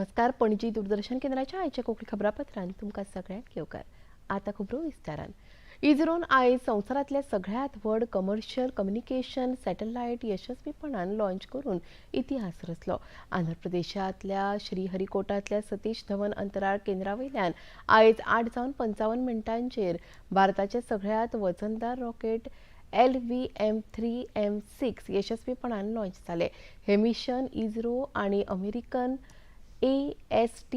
नमस्कार. पणजी दूरदर्शन केंद्राच्या आयच्या कोकणी खबरापत्रांत तुमकां सगळ्यांक येवकार. आता खबरो विस्तारान. इस्रोन आयज संवसारांतल्या सगळ्यांत व्हड कमर्शियल कम्युनिकेशन सॅटलायट यशस्वीपणान लॉन्च करून इतिहास रचलो. आंध्र प्रदेशांतल्या श्रीहरिकोटांतल्या सतीश धवन अंतराळ केंद्रावयल्यान आयज 8:55 भारताचे सगळ्यांत वजनदार रॉकेट LVM-3M6 यशस्वीपणान लॉन्च जाले. हे मिशन इस्रो आनी अमेरिकन AST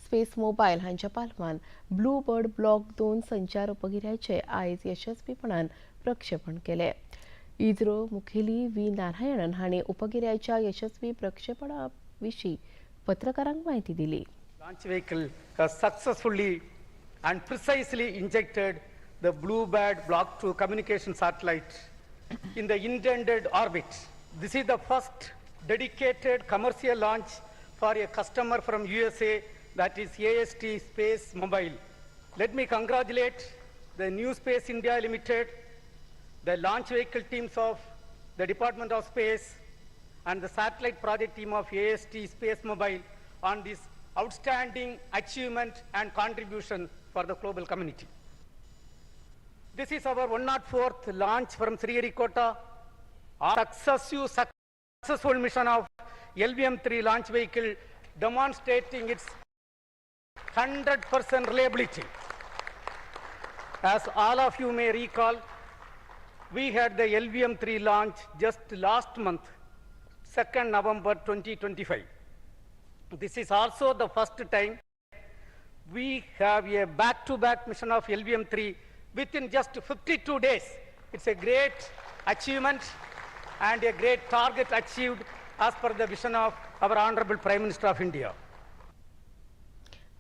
स्पेस मोबायल हांच्या पालवान ब्लू बर्ड ब्लॉक 2 संचार उपगिऱ्याचे आयज यशस्वीपणान प्रक्षेपण केले. इस्रो मुखेली व्ही नारायणन हांणी उपगिऱ्याच्या यशस्वी प्रक्षेपणा विशीं पत्रकारांक म्हायती दिली. Launch vehicle has successfully and precisely injected the Blue Bird Block 2 communication satellite in the intended orbit. This is the first dedicated commercial launch for a customer from USA, that is AST Space Mobile. Let me congratulate the New Space India Limited, the launch vehicle teams of the Department of Space and the satellite project team of AST Space Mobile on this outstanding achievement and contribution for the global community. This is our 104th launch from Sriharikota, our successful mission of LVM-3 launch vehicle, demonstrating its 100% reliability. As all of you may recall, we had the LVM-3 launch just last month, 2nd November 2025. This is also the first time we have a back-to-back mission of LVM-3 within just 52 days. It's a great achievement and a great target achieved as per the vision of our Honorable Prime Minister of India.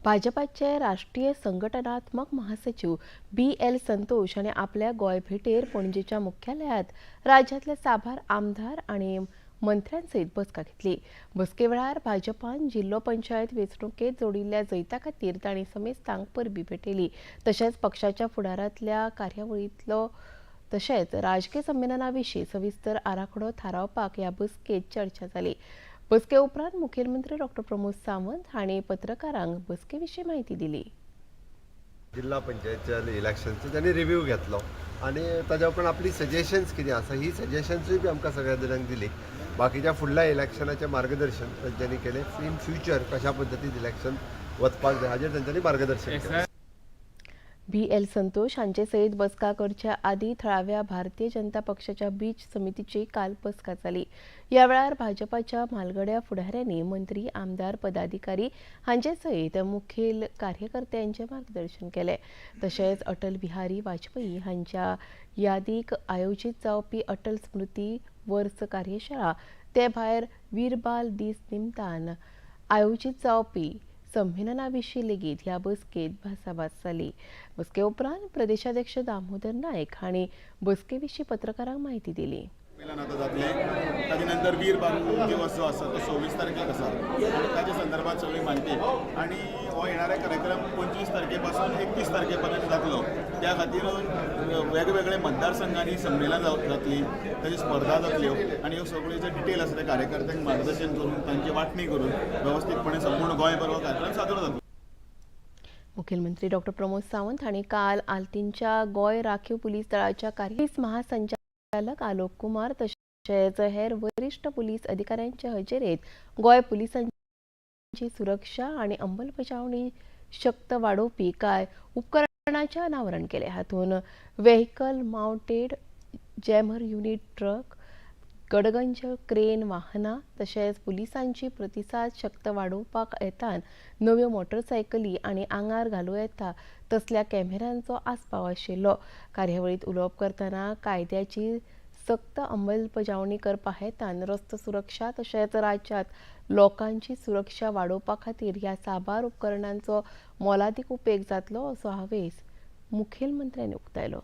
भाजपाचे राष्ट्रीय संघटनात्मक महासचिव BL Santosh हांणी आपल्या गोंय भेटेर पणजेच्या मुख्यालयात राज्यातले साबार आमदार आनी मंत्र्यांसयत बसका घेतली. बसके वेळार भाजपान जिल्लो पंचायत वेंचणुकेत जोडिल्ल्या जैता खातीर तांणी समेस्तांक परबी भेटयली. तशेंच पक्षाच्या फुडारांतल्या कार्यावळींतलो तशेंच राजकीय संमेलना विशीं सविस्तर आराखडो थारावपाक ह्या बसकेत चर्चा जाली. बसके उपरांत मुखेलमंत्री डॉ. प्रमोद सावंत हांणी पत्रकारांक बसके विशीं म्हायती दिली. जिल्हा पंचायतच्या इलेक्शनचो त्यांनी रिव्ह्यू घेतलो आणि ताज्या उपरांत आपली सजेशन्स कितें आसा ही सजेशन्सूय बी आमकां सगळ्या जाणांक दिली. बाकीच्या फुडल्या इलेक्शनाचें मार्गदर्शन तांच्यांनी केलें. इन फ्युचर कशा पद्दतीन इलेक्शन वचपाक जाय हाजेर तांच्यांनी मार्गदर्शन केलें. BL संतोष हांचे सयत बसका करच्या आदीं थळाव्या भारतीय जनता पक्षाच्या बीज समितीची काल बसका जाली. ह्या वेळार भाजपाच्या म्हालगड्या फुडाऱ्यांनी मंत्री, आमदार, पदाधिकारी हांचे सयत मुखेल कार्यकर्त्यांचें मार्गदर्शन केलें. तशेंच अटल बिहारी वाजपेयी हांच्या यादीक आयोजीत जावपी अटल स्मृती वर्स कार्यशाळा ते भायर वीर बाल दीस निमतान आयोजीत जावपी संमेलना विशीं लेगीत ह्या बसकेत भासाभास जाली. बसके उपरांत प्रदेशाध्यक्ष दामोदर नायक हांणी बसके विशीं पत्रकारांक म्हायती दिली. आता जातले ताजे नंतर वीर बाल दिवस जो आसा तो 26 तारखेक आसा आनी ताच्या संदर्भात सगळी म्हायती आनी हो येणारे कार्यक्रम 25 तारखे पासून 31 तारखे पर्यंत जातलो. त्या खातीर वेगवेगळे मतदारसंघांनी संमेलन जातली, ताची स्पर्धा जातल्यो आनी ह्यो सगळ्यो जे डिटेल आसा ते कार्यकर्त्यांक मार्गदर्शन करून तांची वांटणी करून व्यवस्थीतपणे संपूर्ण गोंयभर हो कार्यक्रम सादर जातलो. मुखेलमंत्री डॉ. प्रमोद सावंत हांणी काल आल्तीनच्या गोंय राखीव पुलीस दळाच्या पुलीस महासंचालक आलोक कुमार तशेंच हेर वरिश्ठ पुलीस अधिकाऱ्यांचे हजेरेंत गोंय पुलिसांची सुरक्षा आनी अंमलबजावणी शक्त वाडोवपी कांय उपकरणांचें अनावरण केलें. हातूंत vehicle mounted jammer unit, truck, गडगंज क्रेन वाहनां तशेंच पुलिसांची प्रतिसाद शक्त वाडोवपाक येतान नव्यो मोटरसायकली आनी आंगार घालूं येता तसल्या कॅमेऱ्यांचो आस्पाव आशिल्लो. कार्यावळींत उलोवप करतना कायद्याची सक्त अंमलबजावणी करपा हेतान रस्तो सुरक्षा तशेंच राज्यांत लोकांची सुरक्षा वाडोवपा खातीर ह्या साबार उपकरणांचो मोलादीक उपेग जातलो असो हावेस मुखेलमंत्र्यांनी उक्तायलो.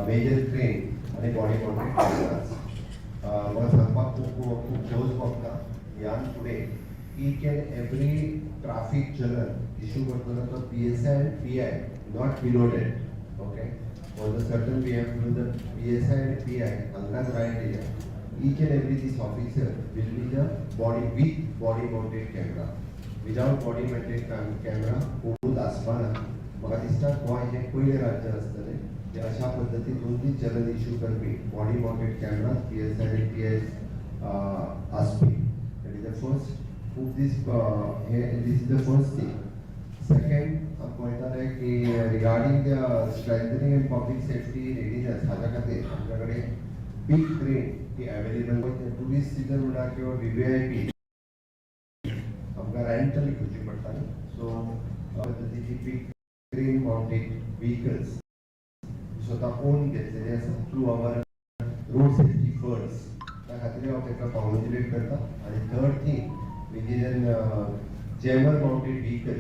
मेजर क्रेन आणि बॉडी माउंटेड कॅमेराज मला सांगपाक खूप क्लोज बघता ह्यान फुडें each and every traffic journal issue करतना तो PSI and PI not below date. Okay, for the certain we have to the PSI and PI अंगात right each and every this officer will be the body mounted camera. Without body mounted camera कोणूच आसपाना. म्हाका दिसता गोंय हे पयले राज्य आसतले जे अशा पद्धतीन 2-3 चलन इश्यू करपी बॉडी माउंटेड कॅमेरा PSI आणि PS आसपी. That is the first. This is the first thing. Second, पळयताले की regarding the strengthening and public safety readiness हाच्या खातीर आमच्याकडे big crane ही available टुरिस्ट सीजन म्हणा किंवा VVIP आमकां रेंटल घेवची पडटाली. सो पद्धतीची big crane mounted vehicles स्वतः ओन घेतलेले आसा through our road safety funds. त्या खातीर हांव ताका कॉंग्रॅच्युलेट करता. आनी थर्ड थिंग विजीन जॅमर माउंटेड व्हीकल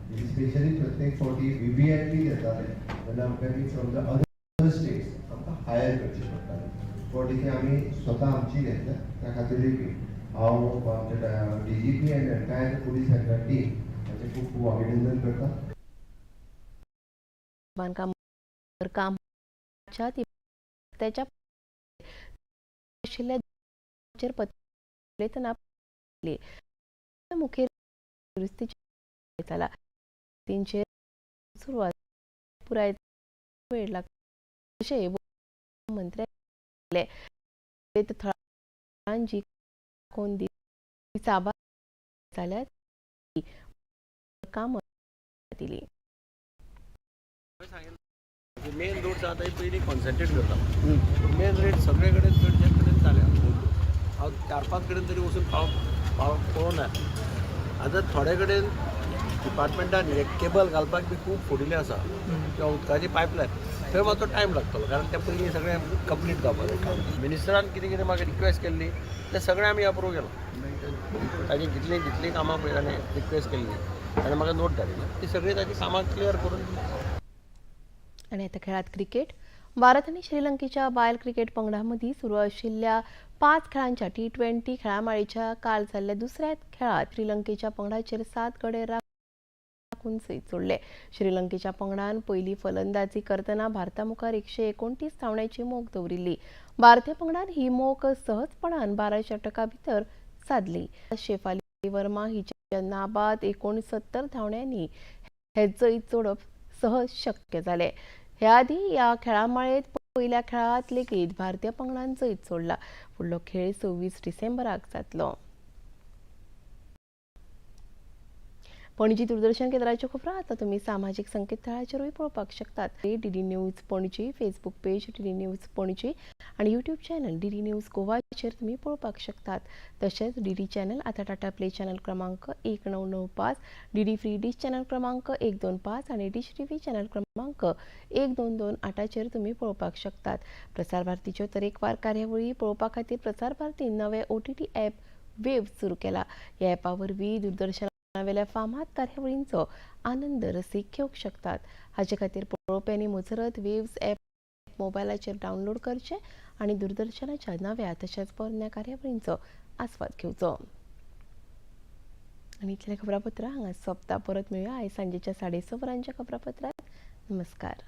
स्पेशली प्रत्येक फावटी VVIP घेताले जाल्यार आमकां ती फ्रॉम द अदर स्टेट्स आमकां हायर करची पडटाली. फावटी ती आमी स्वता आमची घेतल्या. त्या खातीर हांव आमच्या DGP आनी एंटायर पुलीस टीम हाचें खूब खूब अभिनंदन करता. बांधकाम काम त्याच्या मुखेल दुरुस्तीची झाला. तीनशे सुरुवात पुराय वेळ लागतो असे मंत्र्यांनी थळांची कोण साबा जाल्यार काम दिली. मेन रोड्स आता पयलीं कॉन्सन्ट्रेट करता. मेन रोड सगळे कडेन चडचे कडेन जाल्या. हांव 4-5 कडेन तरी वचून पळोवना. आतां थोडे कडेन डिपार्टमेंटान हे केबल घालपाक बी खूब फोडिल्ले आसा किंवा उदकाची पायपलायन. थंय मातसो टायम लागतलो कारण त्या पयलीं सगळें कंप्लीट जावपाक जाय. मिनिस्टरान कितें कितें म्हाका रिक्वेस्ट केल्ली तें सगळें आमी अप्रूव केलां. ताजी जितलीं कामां पळय ताणें रिक्वेस्ट केल्ली ताणें म्हाका नोट धाडिल्ली ती सगळीं ताची कामां क्लियर करून दिली. आणि आता खेळात क्रिकेट. भारत आणि श्रीलंकेच्या बायल क्रिकेट पंगडांमदीं सुरू आशिल्ल्या 5 खेळांच्या T20 खेळामाळेच्या काल जाल्ल्या दुसऱ्या खेळात श्रीलंकेच्या पंगडाचेर 7 गडे राखून सयत सोडले. श्रीलंकेच्या पंगडान पयली फलंदाजी करतना भारता मुखार 129 धांवड्यांची मोख दवरिल्ली. भारतीय पंगडान ही मोख सहजपणान 12 षटकां भितर साधली. शेफाली वर्मा हिच्या नाबाद 69 धांवड्यांनी हे जैत जोडप सहज शक्य जाले. ह्या आदी ह्या खेळामाळेत पयल्या खेळात लेगीत भारतीय पंगडान जैत सोडला. फुडलो खेळ 26 डिसेंबराक जातलो. पणजी दूरदर्शन केंद्राच्यो खबरो आता तुम्ही सामाजीक संकेतथळाचेरूय पळोवपाक शकतात. DD news Panaji Facebook page DD news Panaji आणि यूट्यूब चॅनल DD न्यूज गोवाचेर तुम्ही पळोवपाक शकतात. तशेंच DD चॅनल आता टाटा प्ले चॅनल क्रमांक 1995, DD फ्री डिश चॅनल क्रमांक 125 आणि डिश टीव्ही चॅनल क्रमांक 1228चेर तुम्ही पळोवपाक शकतात. प्रसार भारतीच्यो तरेकवार कार्यावळी पळोवपा खातीर प्रसार भारतीन नवे OTT ॲप वेव्ह सुरू केला. ह्या ॲपा वरवीं दूरदर्शन वेल्या फामाद कार्यावळींचो आनंद रसीक घेवंक शकतात. हाचे खातीर पळोवप्यांनी मुजरत वेव्स ॲप मोबायलाचेर डावनलोड करचें आणि दूरदर्शनाच्या नव्या तशेंच पोरन्या कार्यावळींचो आस्वाद घेवचो. आनी इतलें खबरापत्र हांगा सोंपता. परत मेळुया आयज सांजेच्या 6:30 वरांच्या खबरापत्रांत. नमस्कार.